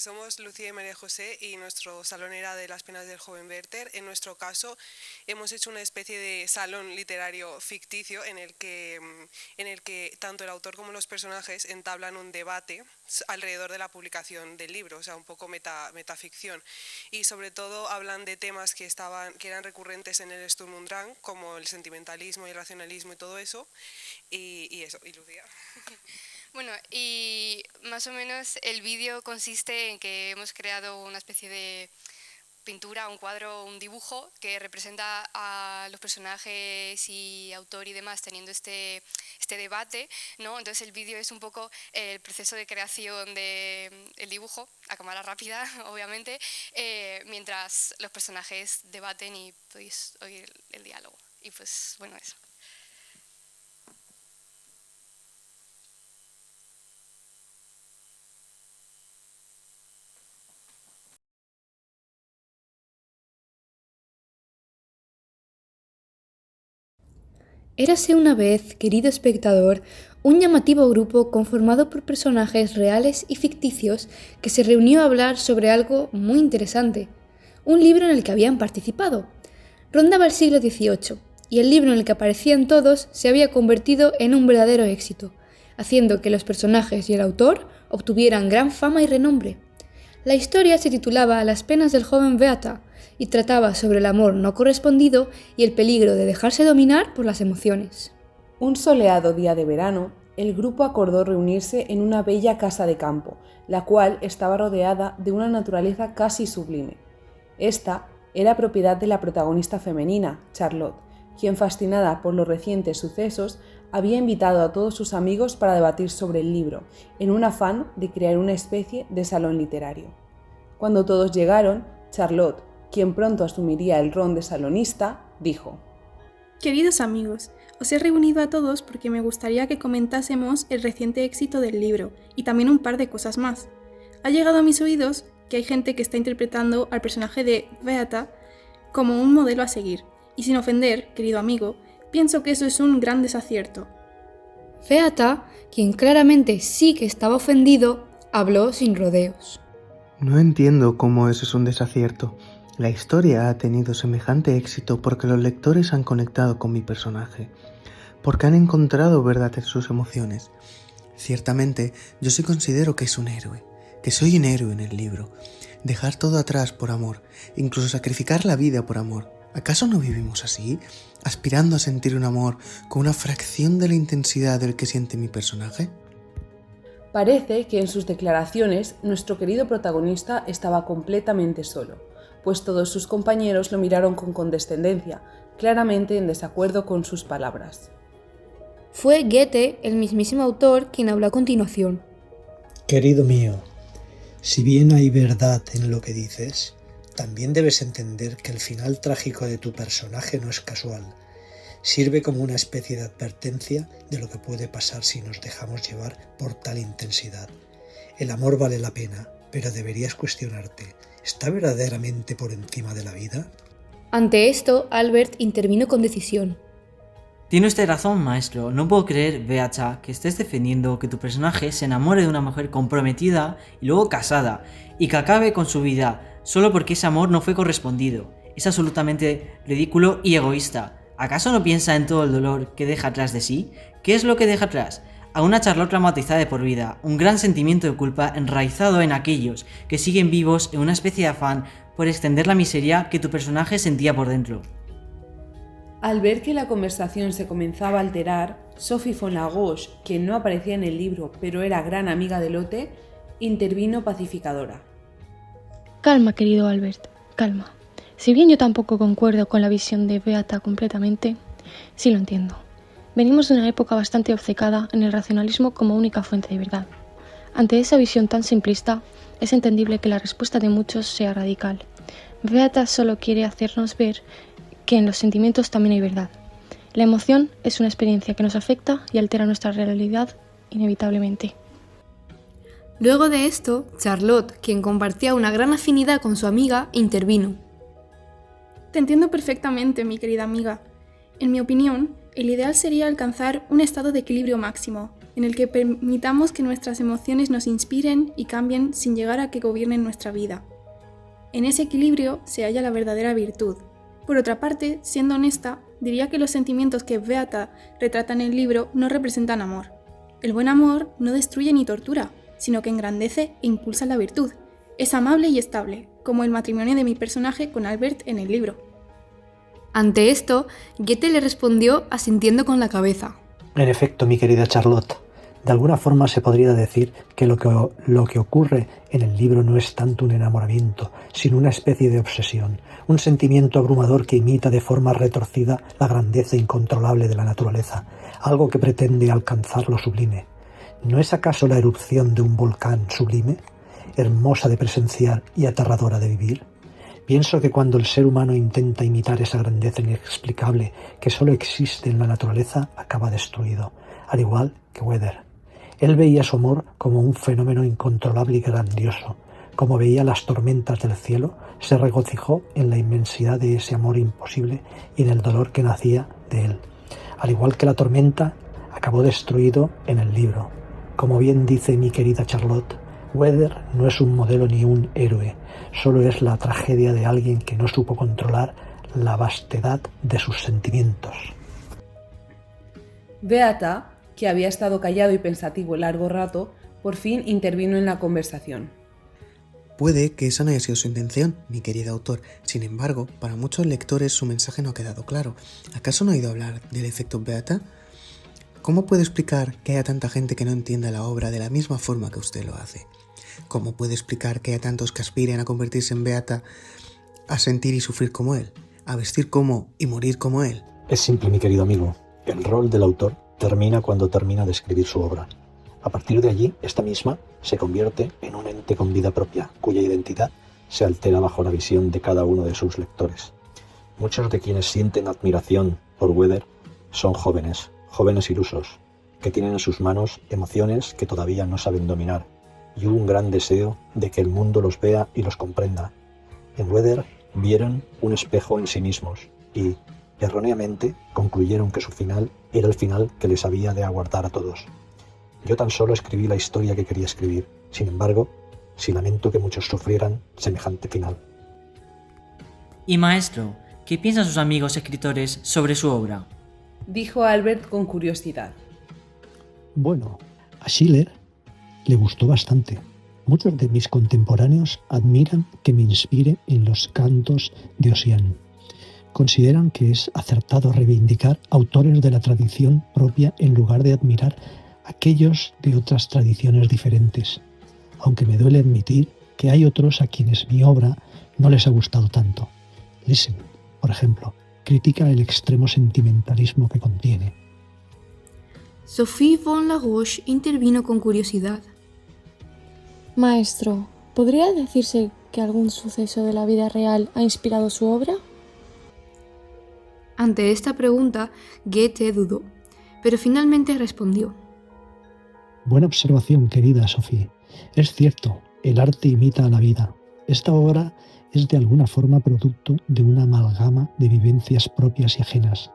somos Lucía y María José y nuestro salón era de las penas del joven Werther. En nuestro caso hemos hecho una especie de salón literario ficticio en el que tanto el autor como los personajes entablan un debate alrededor de la publicación del libro, o sea, un poco metaficción. Y sobre todo hablan de temas que eran recurrentes en el Sturm und Drang, como el sentimentalismo y el racionalismo y todo eso. Y eso, y Lucía. Bueno, y más o menos el vídeo consiste en que hemos creado una especie de pintura, un cuadro, un dibujo que representa a los personajes y autor y demás teniendo este debate, ¿no? Entonces el vídeo es un poco el proceso de creación del dibujo, a cámara rápida, obviamente, mientras los personajes debaten y podéis oír el diálogo. Y pues, bueno, eso. Érase una vez, querido espectador, un llamativo grupo conformado por personajes reales y ficticios que se reunió a hablar sobre algo muy interesante, un libro en el que habían participado. Rondaba el siglo XVIII, y el libro en el que aparecían todos se había convertido en un verdadero éxito, haciendo que los personajes y el autor obtuvieran gran fama y renombre. La historia se titulaba Las penas del joven Beata y trataba sobre el amor no correspondido y el peligro de dejarse dominar por las emociones. Un soleado día de verano, el grupo acordó reunirse en una bella casa de campo, la cual estaba rodeada de una naturaleza casi sublime. Esta era propiedad de la protagonista femenina, Charlotte, quien, fascinada por los recientes sucesos, había invitado a todos sus amigos para debatir sobre el libro, en un afán de crear una especie de salón literario. Cuando todos llegaron, Charlotte, quien pronto asumiría el rol de salonista, dijo: Queridos amigos, os he reunido a todos porque me gustaría que comentásemos el reciente éxito del libro y también un par de cosas más. Ha llegado a mis oídos que hay gente que está interpretando al personaje de Beata como un modelo a seguir, y sin ofender, querido amigo, pienso que eso es un gran desacierto. Beata, quien claramente sí que estaba ofendido, habló sin rodeos. No entiendo cómo eso es un desacierto. La historia ha tenido semejante éxito porque los lectores han conectado con mi personaje, porque han encontrado verdad en sus emociones. Ciertamente, yo sí considero que es un héroe, que soy un héroe en el libro. Dejar todo atrás por amor, incluso sacrificar la vida por amor. ¿Acaso no vivimos así, aspirando a sentir un amor con una fracción de la intensidad del que siente mi personaje? Parece que en sus declaraciones nuestro querido protagonista estaba completamente solo, pues todos sus compañeros lo miraron con condescendencia, claramente en desacuerdo con sus palabras. Fue Goethe, el mismísimo autor, quien habló a continuación. Querido mío, si bien hay verdad en lo que dices, también debes entender que el final trágico de tu personaje no es casual. Sirve como una especie de advertencia de lo que puede pasar si nos dejamos llevar por tal intensidad. El amor vale la pena, pero deberías cuestionarte, ¿está verdaderamente por encima de la vida? Ante esto, Albert intervino con decisión. Tiene usted razón, maestro. No puedo creer, Beata, que estés defendiendo que tu personaje se enamore de una mujer comprometida y luego casada, y que acabe con su vida solo porque ese amor no fue correspondido. Es absolutamente ridículo y egoísta. ¿Acaso no piensa en todo el dolor que deja atrás de sí? ¿Qué es lo que deja atrás? A una Charlotte traumatizada de por vida, un gran sentimiento de culpa enraizado en aquellos que siguen vivos en una especie de afán por extender la miseria que tu personaje sentía por dentro. Al ver que la conversación se comenzaba a alterar, Sophie von la Roche, quien no aparecía en el libro pero era gran amiga de Lotte, intervino pacificadora. Calma, querido Albert, calma. Si bien yo tampoco concuerdo con la visión de Beata completamente, sí lo entiendo. Venimos de una época bastante obcecada en el racionalismo como única fuente de verdad. Ante esa visión tan simplista, es entendible que la respuesta de muchos sea radical. Beata solo quiere hacernos ver que en los sentimientos también hay verdad. La emoción es una experiencia que nos afecta y altera nuestra realidad inevitablemente. Luego de esto, Charlotte, quien compartía una gran afinidad con su amiga, intervino. Te entiendo perfectamente, mi querida amiga. En mi opinión, el ideal sería alcanzar un estado de equilibrio máximo, en el que permitamos que nuestras emociones nos inspiren y cambien sin llegar a que gobiernen nuestra vida. En ese equilibrio se halla la verdadera virtud. Por otra parte, siendo honesta, diría que los sentimientos que Beata retrata en el libro no representan amor. El buen amor no destruye ni tortura, sino que engrandece e impulsa la virtud. Es amable y estable, como el matrimonio de mi personaje con Albert en el libro. Ante esto, Goethe le respondió asintiendo con la cabeza. En efecto, mi querida Charlotte, de alguna forma se podría decir que lo que ocurre en el libro no es tanto un enamoramiento, sino una especie de obsesión, un sentimiento abrumador que imita de forma retorcida la grandeza incontrolable de la naturaleza, algo que pretende alcanzar lo sublime. ¿No es acaso la erupción de un volcán sublime, hermosa de presenciar y aterradora de vivir? Pienso que cuando el ser humano intenta imitar esa grandeza inexplicable que solo existe en la naturaleza, acaba destruido, al igual que Werther. Él veía su amor como un fenómeno incontrolable y grandioso. Como veía las tormentas del cielo, se regocijó en la inmensidad de ese amor imposible y en el dolor que nacía de él. Al igual que la tormenta, acabó destruido en el libro. Como bien dice mi querida Charlotte, Werther no es un modelo ni un héroe, solo es la tragedia de alguien que no supo controlar la vastedad de sus sentimientos. Beata, que había estado callado y pensativo largo rato, por fin intervino en la conversación. Puede que esa no haya sido su intención, mi querido autor. Sin embargo, para muchos lectores su mensaje no ha quedado claro. ¿Acaso no ha oído hablar del efecto Beata? ¿Cómo puede explicar que haya tanta gente que no entienda la obra de la misma forma que usted lo hace? ¿Cómo puede explicar que haya tantos que aspiren a convertirse en Beata, a sentir y sufrir como él, a vestir como y morir como él? Es simple, mi querido amigo. El rol del autor termina cuando termina de escribir su obra. A partir de allí, esta misma se convierte en un ente con vida propia, cuya identidad se altera bajo la visión de cada uno de sus lectores. Muchos de quienes sienten admiración por Werther son jóvenes ilusos, que tienen en sus manos emociones que todavía no saben dominar, y un gran deseo de que el mundo los vea y los comprenda. En Werther vieron un espejo en sí mismos y, erróneamente, concluyeron que su final era el final que les había de aguardar a todos. Yo tan solo escribí la historia que quería escribir, sin embargo, sí lamento que muchos sufrieran semejante final. Y maestro, ¿qué piensan sus amigos escritores sobre su obra? Dijo Albert con curiosidad. Bueno, a Schiller le gustó bastante. Muchos de mis contemporáneos admiran que me inspire en los cantos de Ossian. Consideran que es acertado reivindicar autores de la tradición propia en lugar de admirar aquellos de otras tradiciones diferentes, aunque me duele admitir que hay otros a quienes mi obra no les ha gustado tanto. Lessing, por ejemplo, critica el extremo sentimentalismo que contiene. Sophie von La Roche intervino con curiosidad. Maestro, ¿podría decirse que algún suceso de la vida real ha inspirado su obra? Ante esta pregunta, Goethe dudó, pero finalmente respondió. Buena observación, querida Sophie. Es cierto, el arte imita a la vida. Esta obra es de alguna forma producto de una amalgama de vivencias propias y ajenas.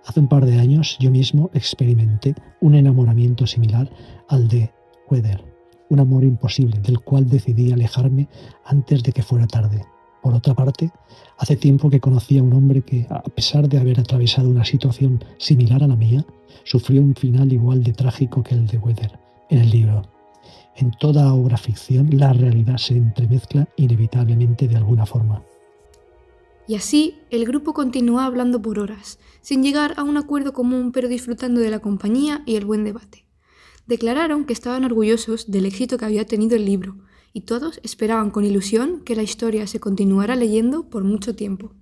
Hace un par de años yo mismo experimenté un enamoramiento similar al de Werther, un amor imposible del cual decidí alejarme antes de que fuera tarde. Por otra parte, hace tiempo que conocí a un hombre que, a pesar de haber atravesado una situación similar a la mía, sufrió un final igual de trágico que el de Werther en el libro. En toda obra ficción, la realidad se entremezcla inevitablemente de alguna forma. Y así, el grupo continuó hablando por horas, sin llegar a un acuerdo común, pero disfrutando de la compañía y el buen debate. Declararon que estaban orgullosos del éxito que había tenido el libro, y todos esperaban con ilusión que la historia se continuara leyendo por mucho tiempo.